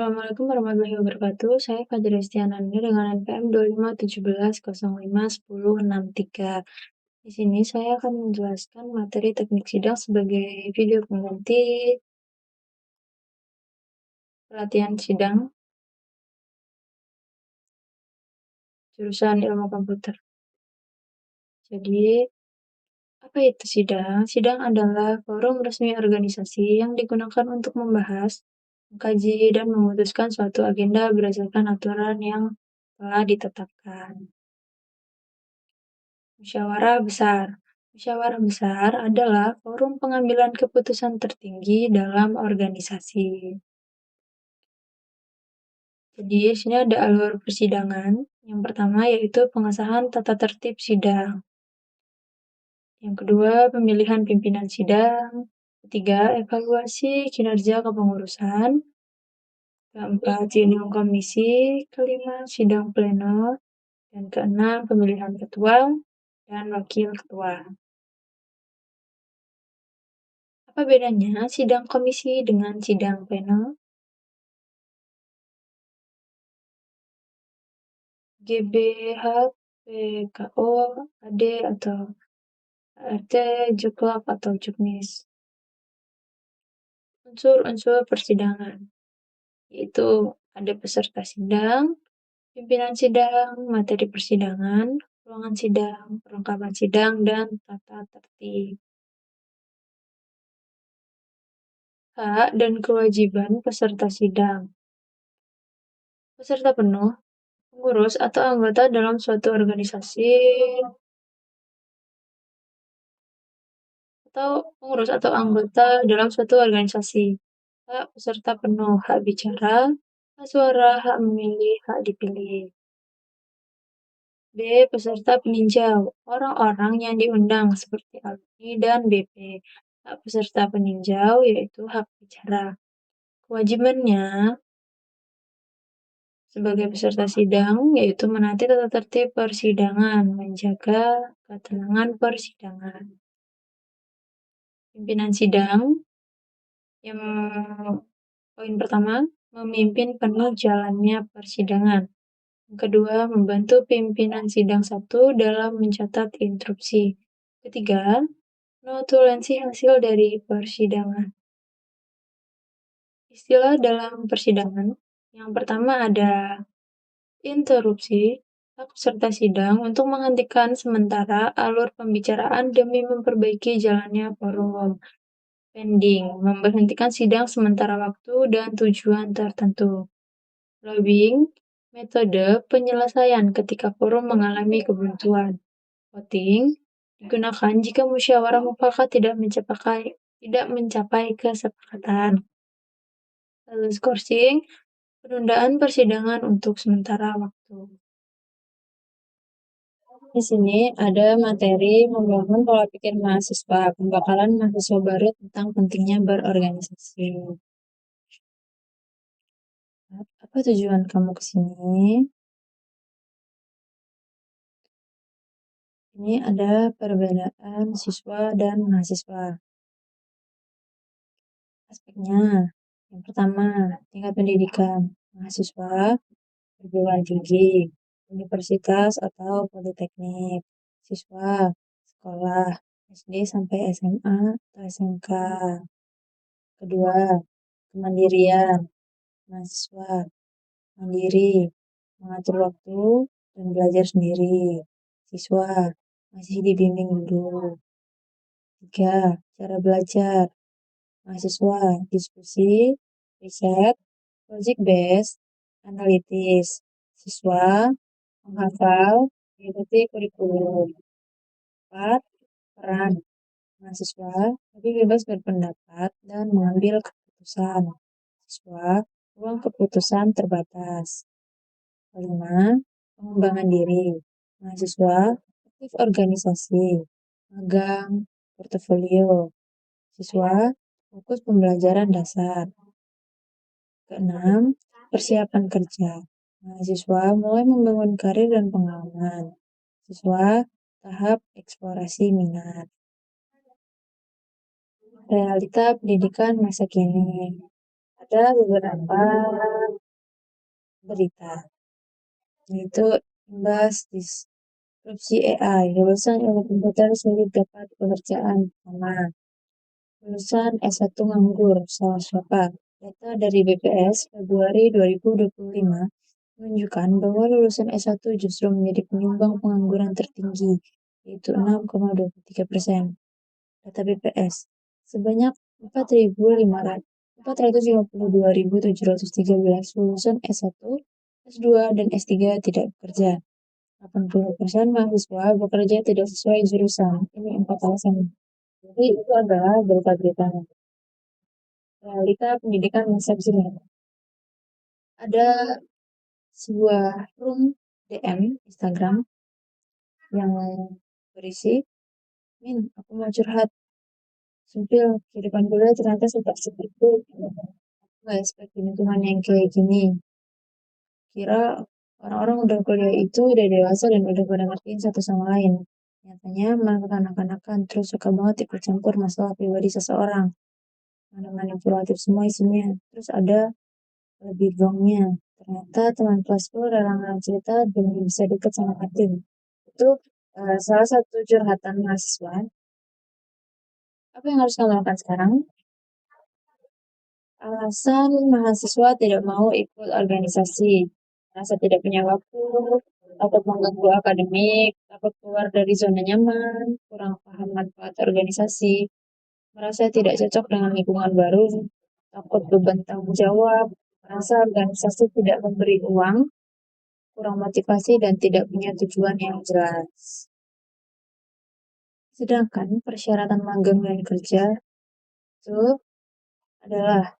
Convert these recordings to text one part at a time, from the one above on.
Assalamualaikum warahmatullahi wabarakatuh. Saya Fajri Restiananda dengan NPM 2517011063. Di sini saya akan menjelaskan materi teknik sidang sebagai video pengganti pelatihan sidang jurusan ilmu komputer. Jadi, apa itu sidang? Sidang adalah forum resmi organisasi yang digunakan untuk membahas, mengkaji, dan memutuskan suatu agenda berdasarkan aturan yang telah ditetapkan. Musyawarah besar. Musyawarah besar adalah forum pengambilan keputusan tertinggi dalam organisasi. Jadi, di sini ada alur persidangan. Yang pertama yaitu pengesahan tata tertib sidang. Yang kedua, pemilihan pimpinan sidang. Ketiga, evaluasi kinerja kepengurusan. Keempat, sidang komisi. Kelima, sidang pleno. Dan keenam, pemilihan ketua dan wakil ketua. Apa bedanya sidang komisi dengan sidang pleno? GBH, PKO, AD atau ART, Juklak atau Juknis. Unsur-unsur persidangan, yaitu ada peserta sidang, pimpinan sidang, materi persidangan, ruangan sidang, perlengkapan sidang, dan tata tertib. Hak dan kewajiban peserta sidang. Peserta penuh, pengurus atau anggota dalam suatu organisasi atau pengurus atau anggota dalam suatu organisasi. Hak peserta penuh, hak bicara, hak suara, hak memilih, hak dipilih. B. Peserta peninjau, orang-orang yang diundang seperti alumni dan BP. Hak peserta peninjau yaitu hak bicara. Kewajibannya sebagai peserta sidang yaitu menaati tata tertib persidangan, menjaga ketenangan persidangan. Pimpinan sidang yang poin pertama, memimpin penuh jalannya persidangan. Yang kedua, membantu pimpinan sidang 1 dalam mencatat instruksi. Ketiga, notulensi hasil dari persidangan. Istilah dalam persidangan. Yang pertama ada interupsi, hak peserta sidang untuk menghentikan sementara alur pembicaraan demi memperbaiki jalannya forum. Pending, memberhentikan sidang sementara waktu dan tujuan tertentu. Lobbying, metode penyelesaian ketika forum mengalami kebuntuan. Voting, digunakan jika musyawarah mufakat tidak mencapai kesepakatan. Lalu skorsing, penundaan persidangan untuk sementara waktu. Di sini ada materi membangun pola pikir mahasiswa, pembekalan mahasiswa baru tentang pentingnya berorganisasi. Apa tujuan kamu ke sini? Ini ada perbedaan siswa dan mahasiswa. Aspeknya, yang pertama, tingkat pendidikan. Mahasiswa perguruan tinggi, universitas atau politeknik. Siswa sekolah SD sampai SMA atau SMK. Kedua, kemandirian. Mahasiswa mandiri, mengatur waktu dan belajar sendiri. Siswa masih dibimbing dulu. Tiga, cara belajar. Mahasiswa diskusi, riset, project based, analitis. Siswa menghafal, mengikuti kurikulum. 4. Peran mahasiswa lebih bebas berpendapat dan mengambil keputusan. Siswa, ruang keputusan terbatas. 5. Pengembangan diri. Mahasiswa aktif organisasi, magang, portofolio. Siswa fokus pembelajaran dasar. Keenam, persiapan kerja. Mahasiswa mulai membangun karir dan pengalaman. Siswa tahap eksplorasi minat. Realita pendidikan masa kini. ada beberapa berita, yaitu imbas disrupsi AI, lulusan ilmu komputer sulit dapat pekerjaan lama, lulusan S1 nganggur, salah siapa? Data dari BPS Februari 2025 menunjukkan bahwa lulusan S1 justru menjadi penyumbang pengangguran tertinggi, yaitu 6,23%. Data BPS, sebanyak 452.713 lulusan S1, S2, dan S3 tidak bekerja. 80% mahasiswa bekerja tidak sesuai jurusan. Ini 4 alasan. Jadi itu adalah berita-berita realita pendidikan masa kini. Ada sebuah room DM Instagram yang berisi, Min, aku mau curhat. Sumpil, kehidupan kuliah ternyata seperti itu. Gak expect di lingkungan yang kayak gini. Kira orang-orang udah kuliah itu udah dewasa dan udah pada ngertiin satu sama lain. Nyatanya malah kekanak-kanakan, terus suka banget ikut campur masalah pribadi seseorang. Mana manipulatif semua isinya. Terus ada lebih gongnya. Ternyata teman kelasku rela cerita dan bisa deket sama Fatin. Itu salah satu curhatan mahasiswa. Apa yang harus kamu lakukan sekarang? Alasan mahasiswa tidak mau ikut organisasi, merasa tidak punya waktu, takut mengganggu akademik, takut keluar dari zona nyaman, kurang paham manfaat organisasi, merasa tidak cocok dengan lingkungan baru, takut beban tanggung jawab, merasa organisasi tidak memberi uang, kurang motivasi, dan tidak punya tujuan yang jelas. Sedangkan persyaratan magang dan kerja itu adalah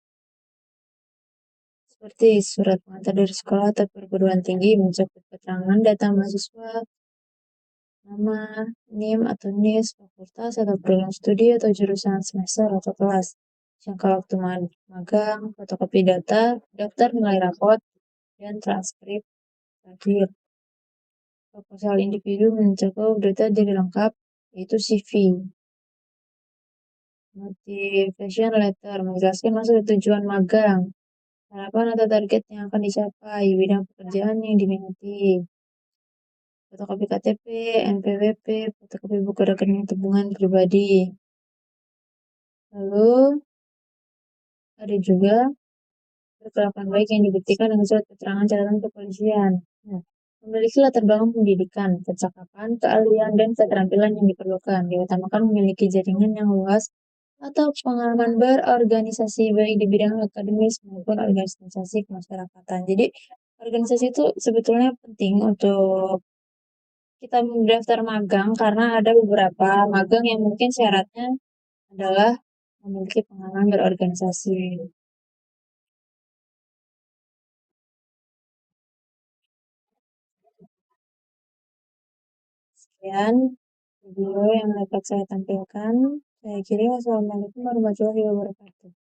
seperti surat pengantar dari sekolah atau perguruan tinggi mencakup keterangan data mahasiswa, nama, NIM atau NIS, fakultas atau program studi atau jurusan semester atau kelas, jangka waktu magang, fotokopi data, daftar nilai rapot, dan transkrip akhir. Proposal individu mencakup data diri lengkap, yaitu CV. Motivation letter menjelaskan maksud tujuan magang, harapan atau target yang akan dicapai, bidang pekerjaan yang diminati, fotokopi KTP, NPWP, fotokopi buku rekening tabungan pribadi. Lalu ada juga kelakuan baik yang dibuktikan dengan surat keterangan catatan kepolisian. Nah, memiliki latar belakang pendidikan, percakapan, keahlian, dan keterampilan yang diperlukan. Diutamakan memiliki jaringan yang luas atau pengalaman berorganisasi baik di bidang akademis maupun organisasi kemasyarakatan. Jadi, organisasi itu sebetulnya penting untuk kita mendaftar magang karena ada beberapa magang yang mungkin syaratnya adalah memiliki pengalaman berorganisasi. Sekian video yang dapat saya tampilkan. Saya kira wassalamualaikum warahmatullahi wabarakatuh.